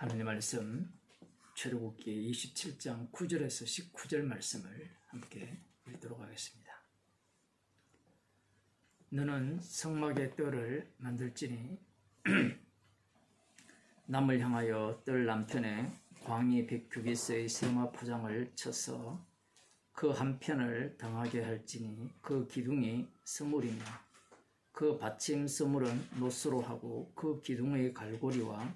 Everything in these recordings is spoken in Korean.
하나님 말씀 출애굽기 27장 9절에서 19절 말씀을 함께 읽도록 하겠습니다. 너는 성막의 뜰을 만들지니 남을 향하여 뜰 남편에 광이 100규빗의 세마 포장을 쳐서 그 한편을 당하게 할지니 그 기둥이 스물이며 그 받침 스물은 노스로 하고 그 기둥의 갈고리와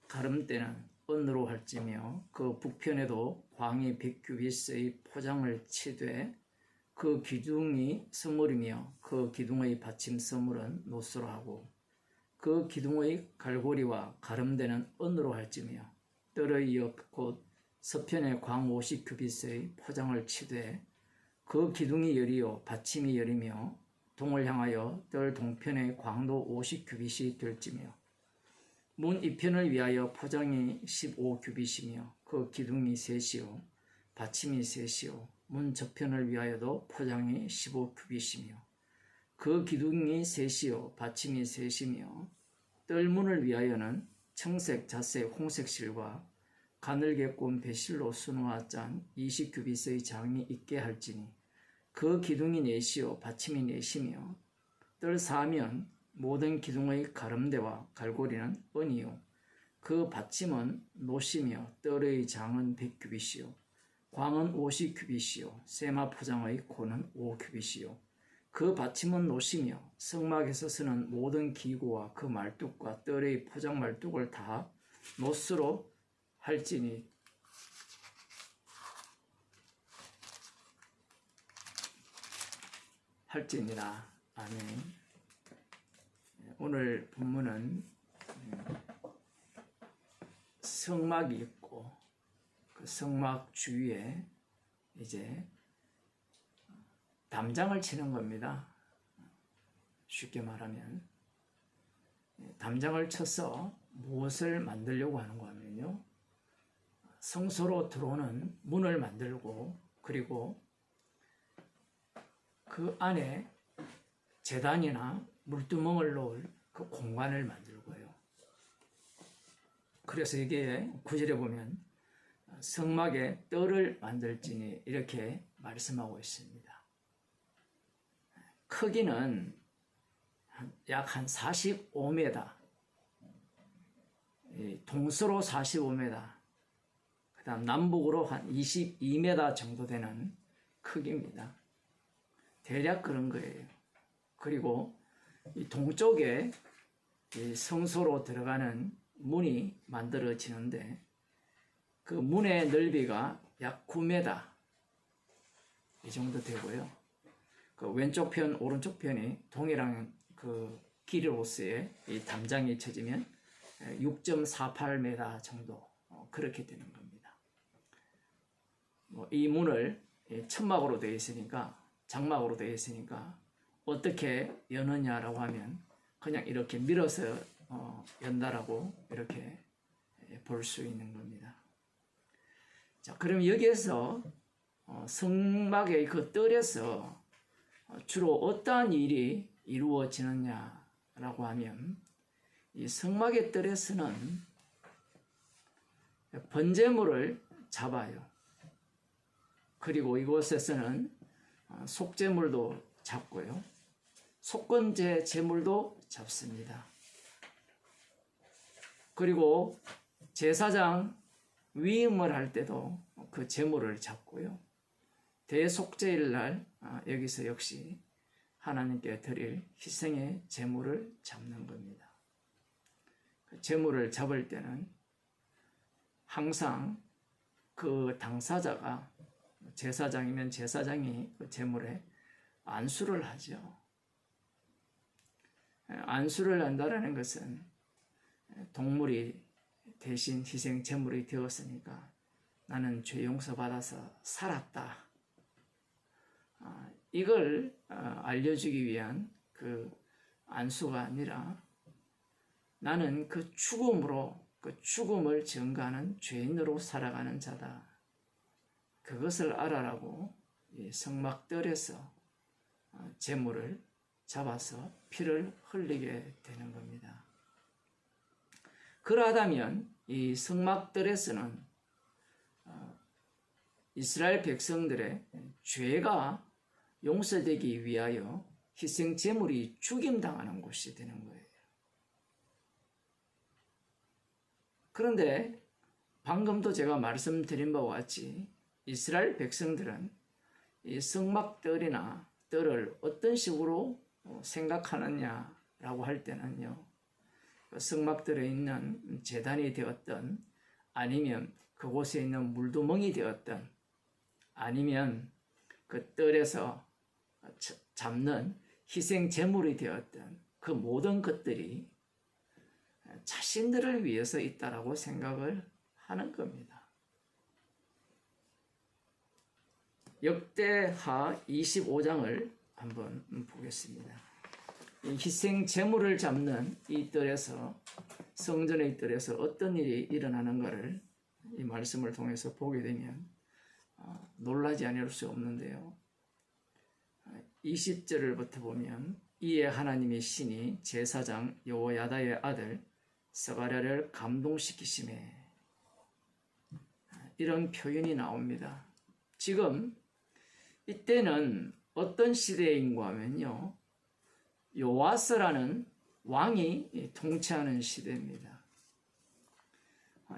가름대는 은으로 할지며 그 북편에도 광이 100규빗의 포장을 치되 그 기둥이 스물이며 그 기둥의 받침 스물은 노스로 하고 그 기둥의 갈고리와 가름대는 은으로 할지며 뜰의 옆 곧 서편에 광 50규빗의 포장을 치되 그 기둥이 열이요 받침이 열이며 동을 향하여 뜰 동편에 광도 50규빗이 될지며 문 이편을 위하여 포장이 15규빗이며 그 기둥이 셋이요 받침이 셋이요 문 저편을 위하여도 포장이 15규빗이며 그 기둥이 셋이요 받침이 셋이며 뜰문을 위하여는 청색, 자색, 홍색 실과 가늘게 꼰 배실로 수놓아 짠 20규빗의 장이 있게 할지니 그 기둥이 넷이요 받침이 넷이며 뜰 사면 모든 기둥의 가름대와 갈고리는 은이요 그 받침은 노시며 뜰의 장은 100규빗이요 광은 50규빗이요 세마 포장의 고는 5규빗이요 그 받침은 노시며 성막에서 쓰는 모든 기구와 그 말뚝과 뜰의 포장 말뚝을 다 노스로 할지니라. 아멘. 오늘 본문은 성막이 있고 그 성막 주위에 이제 담장을 치는 겁니다. 쉽게 말하면 담장을 쳐서 무엇을 만들려고 하는 거냐면요, 성소로 들어오는 문을 만들고 그리고 그 안에 제단이나 물두멍을 놓을 그 공간을 만들고요. 그래서 이게 9절에 보면 성막에 뜰을 만들지니 이렇게 말씀하고 있습니다. 크기는 약 한 45m, 동서로 45m, 그 다음 남북으로 한 22m 정도 되는 크기입니다. 대략 그런 거예요. 그리고 이 동쪽에 이 성소로 들어가는 문이 만들어지는데 그 문의 넓이가 약 9m 이 정도 되고요. 그 왼쪽 편, 오른쪽 편이 동일한 그 길이로서의 이 담장이 쳐지면 6.48m 정도 그렇게 되는 겁니다. 이 문을 천막으로 되어 있으니까, 장막으로 되어 있으니까 어떻게 여느냐라고 하면 그냥 이렇게 밀어서 연다라고 이렇게 볼 수 있는 겁니다. 자, 그럼 여기에서 성막의 그 뜰에서 주로 어떠한 일이 이루어지느냐라고 하면 이 성막의 뜰에서는 번제물을 잡아요. 그리고 이곳에서는 속제물도 잡고요. 속건제 제물도 잡습니다. 그리고 제사장 위임을 할 때도 그 제물을 잡고요. 대속제일 날 여기서 역시 하나님께 드릴 희생의 제물을 잡는 겁니다. 그 제물을 잡을 때는 항상 그 당사자가, 제사장이면 제사장이 그 제물에 안수를 하죠. 안수를 한다는 것은 동물이 대신 희생 제물이 되었으니까 나는 죄 용서받아서 살았다, 이걸 알려주기 위한 그 안수가 아니라 나는 그 죽음으로, 그 죽음을 증거하는 죄인으로 살아가는 자다, 그것을 알아라고 성막뜰에서 제물을 잡아서 피를 흘리게 되는 겁니다. 그러하다면 이 성막들에서는 이스라엘 백성들의 죄가 용서되기 위하여 희생 제물이 죽임당하는 곳이 되는 거예요. 그런데 방금도 제가 말씀드린 바와 같이 이스라엘 백성들은 이 성막들이나 뜰을 어떤 식으로 생각하느냐라고 할 때는요, 성막들에 있는 제단이 되었던, 아니면 그곳에 있는 물두멍이 되었던, 아니면 그 뜰에서 잡는 희생 제물이 되었던 그 모든 것들이 자신들을 위해서 있다라고 생각을 하는 겁니다. 역대하 25장을 한번 보겠습니다. 이 희생 제물을 잡는 이 뜰에서, 성전의 뜰에서 어떤 일이 일어나는가를 이 말씀을 통해서 보게 되면 놀라지 않을 수 없는데요. 20절부터 보면, 이에 하나님의 신이 제사장 여호야다의 아들 스가랴를 감동시키심에, 이런 표현이 나옵니다. 지금 이때는 어떤 시대인가 하면요, 요아스라는 왕이 통치하는 시대입니다.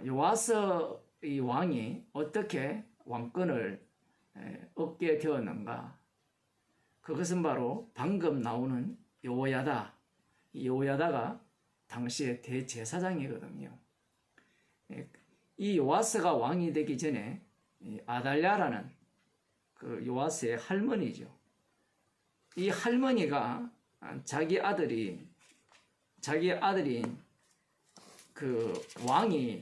요아스 이 왕이 어떻게 왕권을 얻게 되었는가? 그것은 바로 방금 나오는 여호야다. 이 여호야다가 당시의 대제사장이거든요. 이 요아스가 왕이 되기 전에 아달랴라는 그 요아스의 할머니죠. 이 할머니가 자기 아들인 그 왕이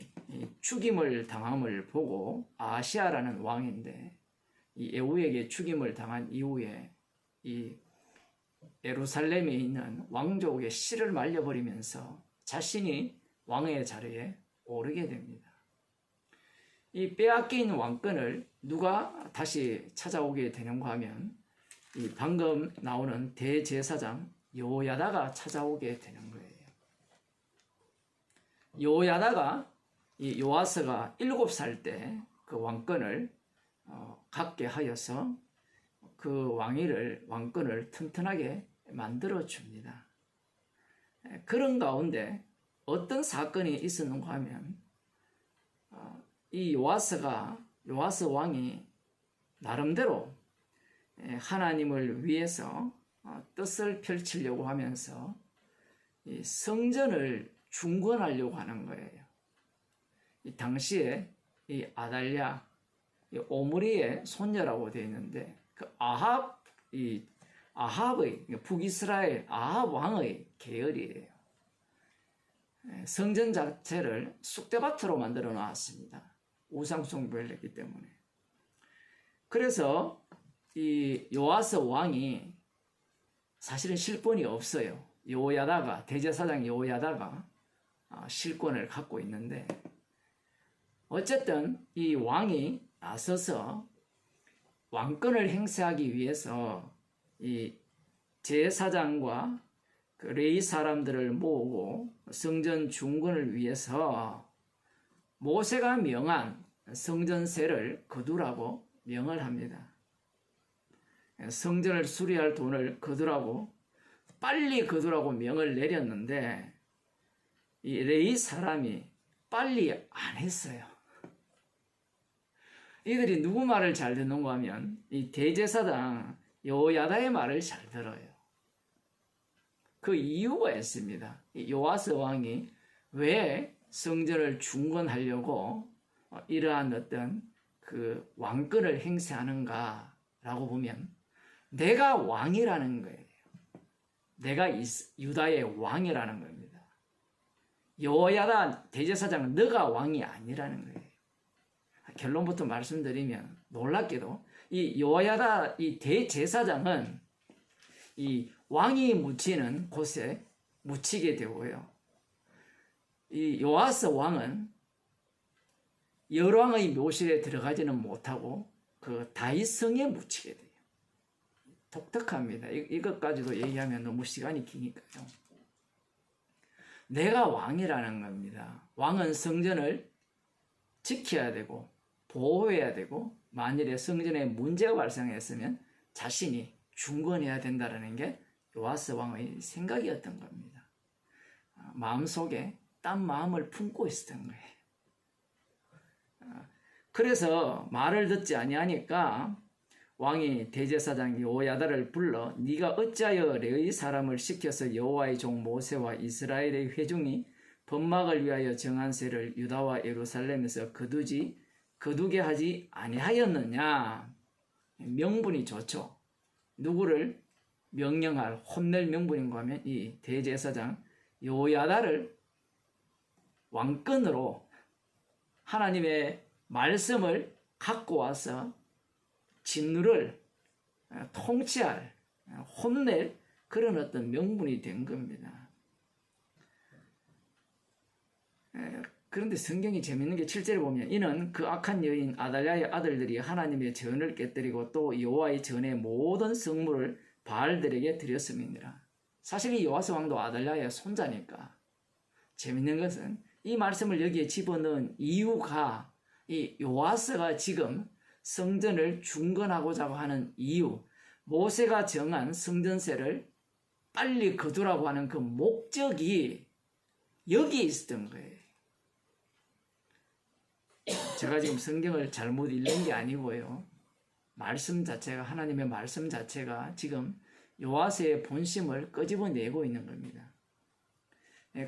죽임을 당함을 보고, 아시아라는 왕인데 이 에후에게 죽임을 당한 이후에 이 예루살렘에 있는 왕족의 씨를 말려버리면서 자신이 왕의 자리에 오르게 됩니다. 이 빼앗긴 왕권을 누가 다시 찾아오게 되는가 하면 이 방금 나오는 대제사장 여호야다가 찾아오게 되는 거예요. 여호야다가 이 요아스가 7살 때 그 왕권을 갖게 하여서 그 왕권을 튼튼하게 만들어 줍니다. 그런 가운데 어떤 사건이 있었는가 하면, 이 요아스 왕이 나름대로 하나님을 위해서 뜻을 펼치려고 하면서 이 성전을 중건하려고 하는 거예요. 이 당시에 이 아달랴, 이 오므리의 손녀라고 되어 있는데, 그 아합의 북이스라엘 아합 왕의 계열이에요. 성전 자체를 쑥대밭으로 만들어 놨습니다. 우상숭배를 했기 때문에. 그래서 이 요아스 왕이 사실은 실권이 없어요. 대제사장 여호야다가 실권을 갖고 있는데, 어쨌든 이 왕이 나서서 왕권을 행사하기 위해서 이 제사장과 그 레위 사람들을 모으고 성전 중건을 위해서 모세가 명한 성전세를 거두라고 명을 합니다. 성전을 수리할 돈을 빨리 거두라고 명을 내렸는데, 이 레위 사람이 빨리 안 했어요. 이들이 누구 말을 잘 듣는가 하면 이 대제사장 여호야다의 말을 잘 들어요. 그 이유가 있습니다. 요아스 왕이 왜 성전을 중건하려고 이러한 어떤 그 왕권을 행사하는가라고 보면, 내가 왕이라는 거예요. 내가 유다의 왕이라는 겁니다. 여호야다 대제사장은 너가 왕이 아니라는 거예요. 결론부터 말씀드리면, 놀랍게도 이 여호야다 이 대제사장은 이 왕이 묻히는 곳에 묻히게 되고요, 이 요아스 왕은 열왕의 묘실에 들어가지는 못하고 그 다윗성에 묻히게 돼요. 독특합니다. 이것까지도 얘기하면 너무 시간이 기니까요. 내가 왕이라는 겁니다. 왕은 성전을 지켜야 되고 보호해야 되고 만일에 성전에 문제가 발생했으면 자신이 중건해야 된다는 게 요아스 왕의 생각이었던 겁니다. 마음속에 딴 마음을 품고 있었던 거예요. 그래서 말을 듣지 아니하니까 왕이 대제사장 여호야다를 불러 네가 어찌하여 레위 사람을 시켜서 여호와의 종 모세와 이스라엘의 회중이 번막을 위하여 정한 세를 유다와 예루살렘에서 거두게 하지 아니하였느냐. 명분이 좋죠. 누구를 명령할 혼낼 명분인가 하면 이 대제사장 여호야다를 왕권으로 하나님의 말씀을 갖고 와서 진누를 통치할, 혼낼 그런 어떤 명분이 된 겁니다. 그런데 성경이 재밌는 게 7절에 보면 이는 그 악한 여인 아달랴의 아들들이 하나님의 전을 깨뜨리고 또 여호와의 전의 모든 성물을 바알들에게 드렸음이니라. 사실 이 요아스 왕도 아달랴의 손자니까. 재밌는 것은 이 말씀을 여기에 집어넣은 이유가 이 요아스가 지금 성전을 중건하고자 하는 이유, 모세가 정한 성전세를 빨리 거두라고 하는 그 목적이 여기에 있었던 거예요. 제가 지금 성경을 잘못 읽는 게 아니고요. 말씀 자체가, 하나님의 말씀 자체가 지금 요아스의 본심을 끄집어내고 있는 겁니다.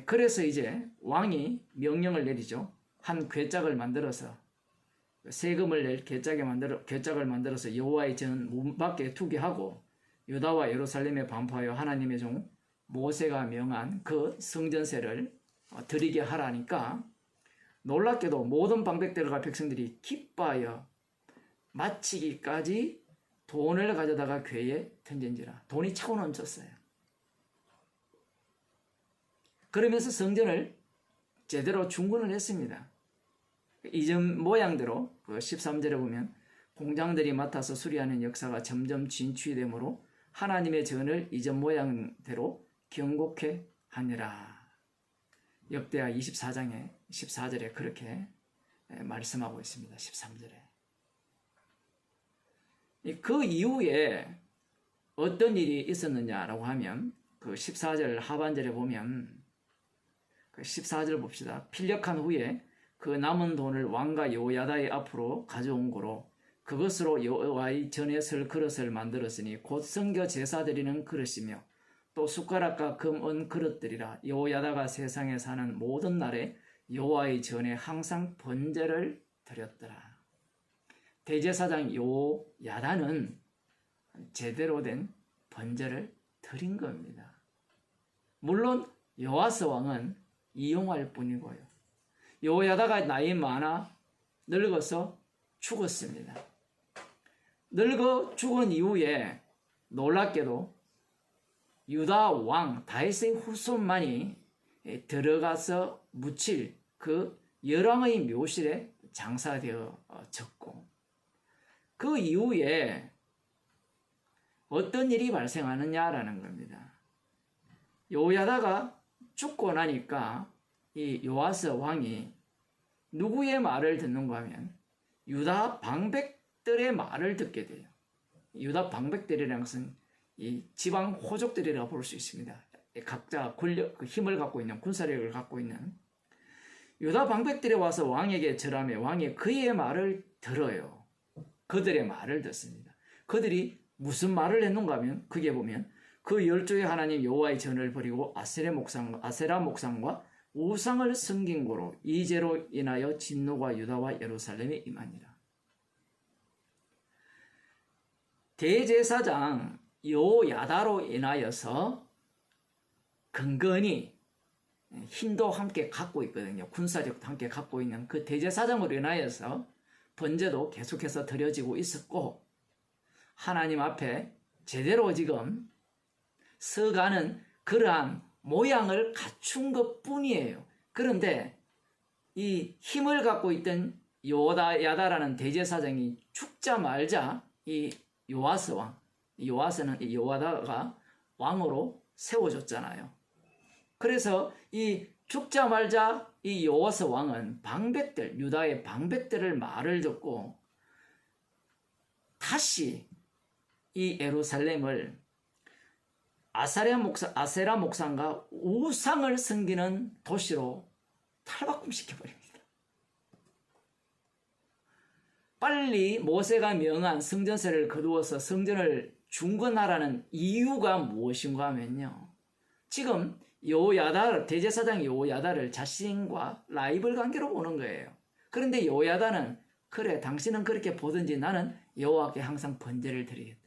그래서 이제 왕이 명령을 내리죠. 한 궤짝을 만들어서 세금을 낼 궤짝을 만들어서 여호와의 전 문 밖에 두게 하고 유다와 예루살렘에 반포하여 하나님의 종 모세가 명한 그 성전세를 드리게 하라니까 놀랍게도 모든 방백들과 백성들이 기뻐하여 마치기까지 돈을 가져다가 궤에 던진지라. 돈이 차고 넘쳤어요. 그러면서 성전을 제대로 중건을 했습니다. 이전 모양대로 그 13절에 보면 공장들이 맡아서 수리하는 역사가 점점 진취되므로 하나님의 전을 이전 모양대로 경곡해 하니라. 역대하 24장에 14절에 그렇게 말씀하고 있습니다. 13절에. 그 이후에 어떤 일이 있었느냐라고 하면 그 14절 하반절에 보면 그 14절 봅시다. 필력한 후에 그 남은 돈을 왕과 여호야다의 앞으로 가져온 거로 그것으로 여호와의 전에 설 그릇을 만들었으니 곧 성교 제사 드리는 그릇이며 또 숟가락과 금, 은 그릇들이라. 여호야다가 세상에 사는 모든 날에 여호와의 전에 항상 번제를 드렸더라. 대제사장 여호야다는 제대로 된 번제를 드린 겁니다. 물론 요아스 왕은 이용할 뿐이고요. 여호야다가 나이 많아 늙어서 죽었습니다. 늙어 죽은 이후에 놀랍게도 유다 왕 다윗의 후손만이 들어가서 묻힐 그 열왕의 묘실에 장사되어졌고 그 이후에 어떤 일이 발생하느냐라는 겁니다. 여호야다가 죽고 나니까 이 요아스 왕이 누구의 말을 듣는가 하면 유다 방백들의 말을 듣게 돼요. 유다 방백들이라는 것은 이 지방 호족들이라고 볼 수 있습니다. 각자 권력, 힘을 갖고 있는 군사력을 갖고 있는 유다 방백들이 와서 왕에게 절하며 왕이 그의 말을 들어요. 그들의 말을 듣습니다. 그들이 무슨 말을 했는가 하면 그게 보면 그 12의 하나님 여호와의 전을 버리고 아세라 목상과 우상을 섬긴 고로 이 죄로 인하여 진노가 유다와 예루살렘에 임하니라. 대제사장 여호야다로 인하여서 근근히 힘도 함께 갖고 있거든요. 군사력도 함께 갖고 있는 그 대제사장으로 인하여서 번제도 계속해서 드려지고 있었고 하나님 앞에 제대로 지금 서가는 그러한 모양을 갖춘 것 뿐이에요. 그런데 이 힘을 갖고 있던 여호야다라는 대제사장이 죽자마자 이 요아스 왕, 요아스는 이 여호야다가 왕으로 세워졌잖아요. 그래서 이 죽자마자 이 여호와스 왕은 방백들, 유다의 방백들을 말을 듣고 다시 이 예루살렘을 아세라 목상과 우상을 섬기는 도시로 탈바꿈시켜버립니다. 빨리 모세가 명한 성전세를 거두어서 성전을 중건하라는 이유가 무엇인가 하면요, 지금 대제사장 여호야다를 자신과 라이벌 관계로 보는 거예요. 그런데 여호야다는 그래, 당신은 그렇게 보든지 나는 여호와께 항상 번제를 드리겠다.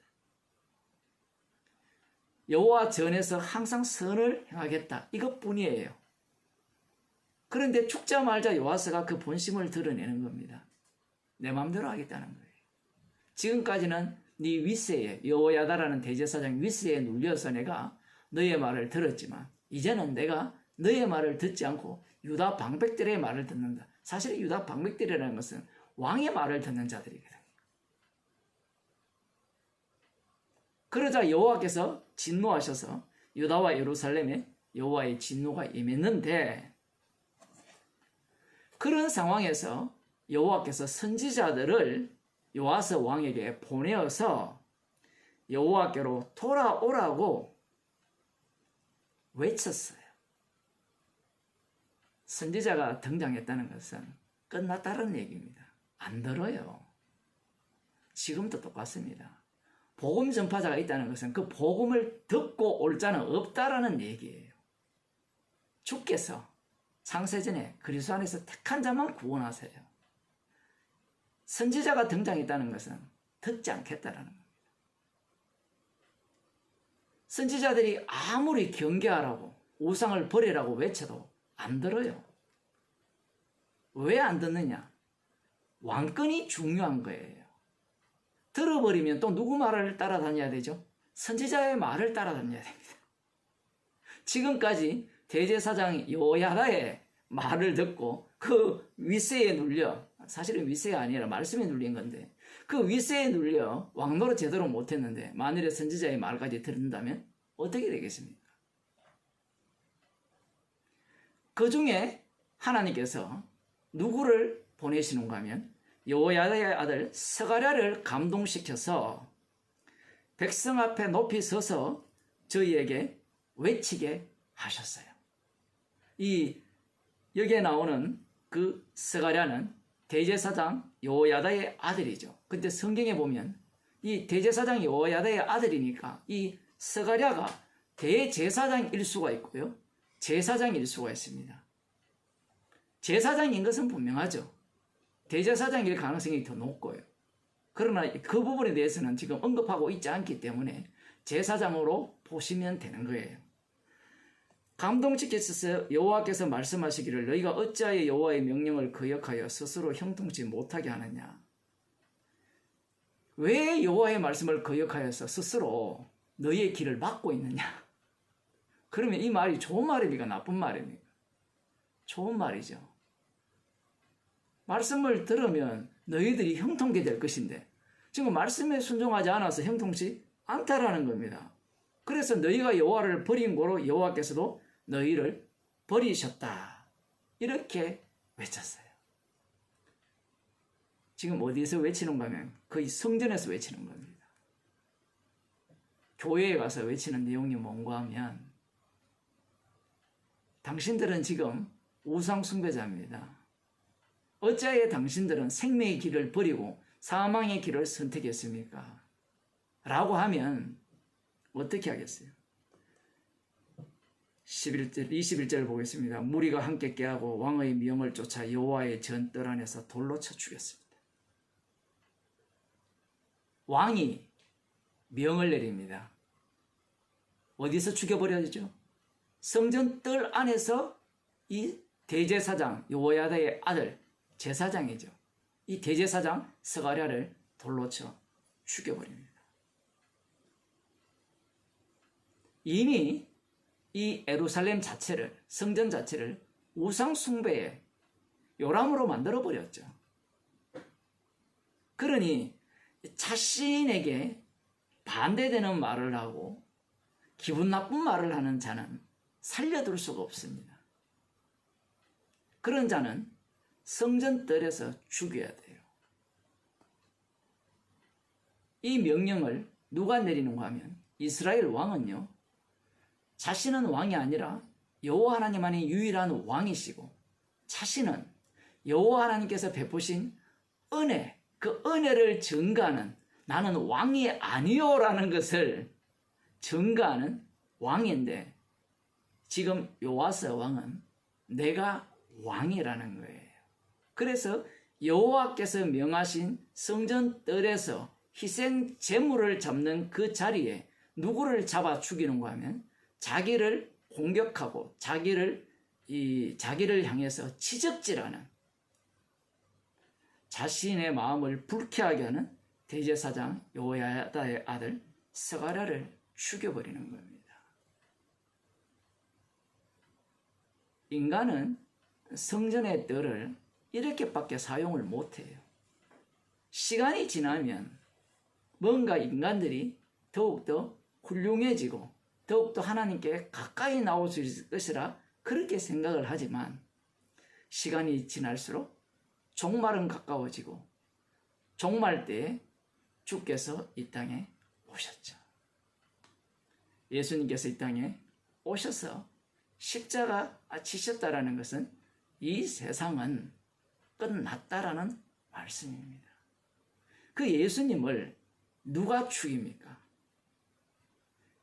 여호와 전에서 항상 선을 행하겠다. 이것뿐이에요. 그런데 죽자마자 요아스가 그 본심을 드러내는 겁니다. 내 마음대로 하겠다는 거예요. 지금까지는 네 윗세에, 여호야다라는 대제사장 윗세에 눌려서 내가 너의 말을 들었지만 이제는 내가 너의 말을 듣지 않고 유다 방백들의 말을 듣는다. 사실 유다 방백들이라는 것은 왕의 말을 듣는 자들이거든요. 그러자 여호와께서 진노하셔서 유다와 예루살렘에 여호와의 진노가 임했는데, 그런 상황에서 여호와께서 선지자들을 요아스 왕에게 보내어서 여호와께로 돌아오라고 외쳤어요. 선지자가 등장했다는 것은 끝났다는 얘기입니다. 안 들어요. 지금도 똑같습니다. 복음 전파자가 있다는 것은 그 복음을 듣고 올 자는 없다라는 얘기예요. 주께서 창세전에 그리스도 안에서 택한 자만 구원하세요. 선지자가 등장했다는 것은 듣지 않겠다라는 겁니다. 선지자들이 아무리 경계하라고 우상을 버리라고 외쳐도 안 들어요. 왜 안 듣느냐? 왕권이 중요한 거예요. 들어버리면 또 누구 말을 따라다녀야 되죠? 선지자의 말을 따라다녀야 됩니다. 지금까지 대제사장 여호야다의 말을 듣고 그 윗세에 눌려, 사실은 윗세가 아니라 말씀에 눌린 건데, 그 윗세에 눌려 왕노릇 제대로 못했는데 만일에 선지자의 말까지 들은다면 어떻게 되겠습니까? 그 중에 하나님께서 누구를 보내시는가 하면 여호야다의 아들 스가랴를 감동시켜서 백성 앞에 높이 서서 저희에게 외치게 하셨어요. 여기에 나오는 그 스가랴는 대제사장 여호야다의 아들이죠. 근데 성경에 보면 이 대제사장 여호야다의 아들이니까 이 스가랴가 대제사장일 수가 있고요, 제사장일 수가 있습니다. 제사장인 것은 분명하죠. 대제사장일 가능성이 더 높고요. 그러나 그 부분에 대해서는 지금 언급하고 있지 않기 때문에 제사장으로 보시면 되는 거예요. 감동시켜서 여호와께서 말씀하시기를 너희가 어찌하여 여호와의 명령을 거역하여 스스로 형통치 못하게 하느냐. 왜 여호와의 말씀을 거역하여서 스스로 너희의 길을 막고 있느냐. 그러면 이 말이 좋은 말입니까? 나쁜 말입니까? 좋은 말이죠. 말씀을 들으면 너희들이 형통케 될 것인데 지금 말씀에 순종하지 않아서 형통치 않다라는 겁니다. 그래서 너희가 여호와를 버린 고로 여호와께서도 너희를 버리셨다. 이렇게 외쳤어요. 지금 어디서 외치는가 하면 거의 성전에서 외치는 겁니다. 교회에 가서 외치는 내용이 뭔가 하면 당신들은 지금 우상 숭배자입니다. 어찌하여 당신들은 생명의 길을 버리고 사망의 길을 선택했습니까? 라고 하면 어떻게 하겠어요? 21절 보겠습니다. 무리가 함께 깨하고 왕의 명을 쫓아 여호와의 전뜰 안에서 돌로 쳐 죽였습니다. 왕이 명을 내립니다. 어디서 죽여버려야죠? 성전 뜰 안에서 이 대제사장 여호야다의 아들 제사장이죠. 이 대제사장 스가랴를 돌로 쳐 죽여버립니다. 이미 이 예루살렘 자체를, 성전 자체를 우상 숭배의 요람으로 만들어버렸죠. 그러니 자신에게 반대되는 말을 하고 기분 나쁜 말을 하는 자는 살려둘 수가 없습니다. 그런 자는 성전뜰에서 죽여야 돼요. 이 명령을 누가 내리는가 하면 이스라엘 왕은요, 자신은 왕이 아니라 여호와 하나님만이 유일한 왕이시고 자신은 여호와 하나님께서 베푸신 은혜, 그 은혜를 증거하는, 나는 왕이 아니요라는 것을 증거하는 왕인데, 지금 요아스 왕은 내가 왕이라는 거예요. 그래서 여호와께서 명하신 성전뜰에서 희생 제물을 잡는 그 자리에 누구를 잡아 죽이는가 하면 자기를 공격하고 자기를 향해서 지적질하는, 자신의 마음을 불쾌하게 하는 대제사장 여호야다의 아들 스가랴를 죽여버리는 겁니다. 인간은 성전의 뜰을 이렇게밖에 사용을 못해요. 시간이 지나면 뭔가 인간들이 더욱더 훌륭해지고 더욱더 하나님께 가까이 나올 수 있을 것이라 그렇게 생각을 하지만, 시간이 지날수록 종말은 가까워지고 종말 때에 주께서 이 땅에 오셨죠. 예수님께서 이 땅에 오셔서 십자가 지셨다라는 것은 이 세상은 끝났다라는 말씀입니다. 그 예수님을 누가 죽입니까?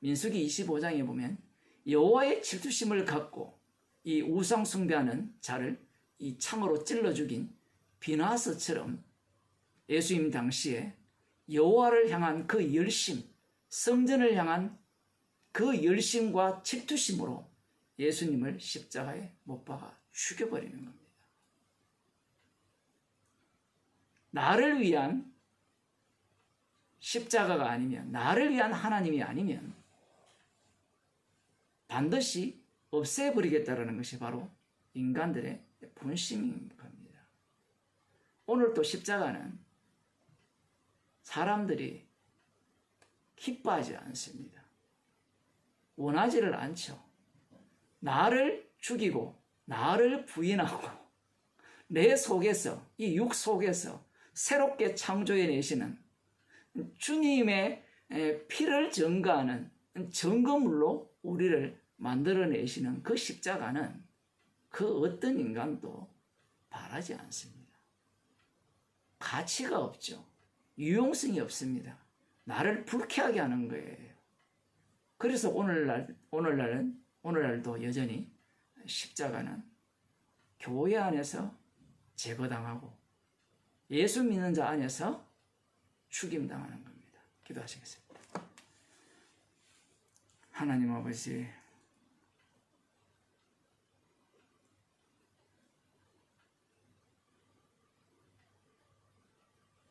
민수기 25장에 보면 여호와의 질투심을 갖고 이 우상 숭배하는 자를 이 창으로 찔러 죽인 비나스처럼 예수님 당시에 여호와를 향한 그 열심, 성전을 향한 그 열심과 질투심으로 예수님을 십자가에 못 박아 죽여버리는 겁니다. 나를 위한 십자가가 아니면, 나를 위한 하나님이 아니면 반드시 없애버리겠다는 것이 바로 인간들의 본심인 겁니다. 오늘 또 십자가는 사람들이 기뻐하지 않습니다. 원하지를 않죠. 나를 죽이고 나를 부인하고 내 속에서, 이 육 속에서 새롭게 창조해내시는 주님의 피를 증거하는 증거물로 우리를 만들어내시는 그 십자가는 그 어떤 인간도 바라지 않습니다. 가치가 없죠. 유용성이 없습니다. 나를 불쾌하게 하는 거예요. 그래서 오늘날도 여전히 십자가는 교회 안에서 제거당하고 예수 믿는 자 안에서 죽임당하는 겁니다. 기도하시겠습니다. 하나님 아버지,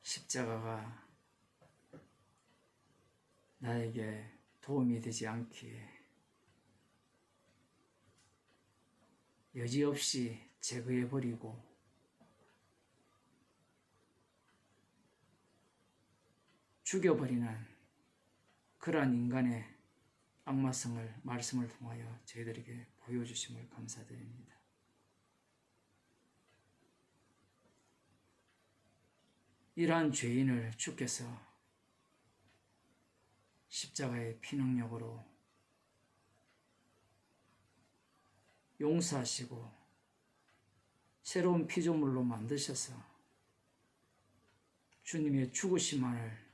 십자가가 나에게 도움이 되지 않기에 여지없이 제거해버리고 죽여버리는 그러한 인간의 악마성을 말씀을 통하여 저희들에게 보여주심을 감사드립니다. 이러한 죄인을 주께서 십자가의 피능력으로 용서하시고 새로운 피조물로 만드셔서 주님의 죽으심만을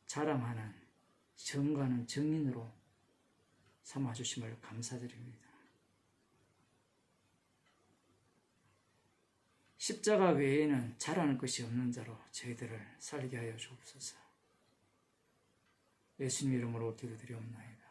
자랑하는 정가는 증인으로 삼아주심을 감사드립니다. 십자가 외에는 자랑할 것이 없는 자로 저희들을 살게 하여 주옵소서. 예수님 이름으로 기도드리옵나이다.